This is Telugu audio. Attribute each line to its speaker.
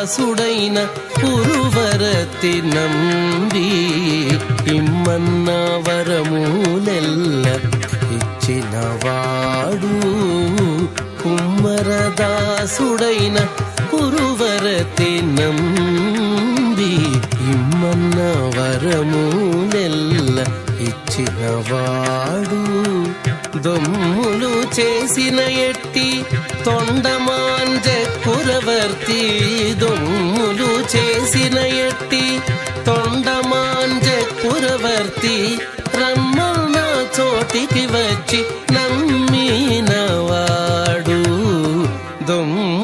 Speaker 1: కుమ్మరదాసుడైన పురువరతి నంబి ఇమ్మన్న వరములెల్ల ఇచ్చినవాడు కుమ్మరదాసుడైన పురువరతి నంబి ఇమ్మన్న వరములెల్ల ఇచ్చినవాడు దొమ్ములు చేసిన ఎట్టి తొండమాంజ కురవర్తి దొమ్ము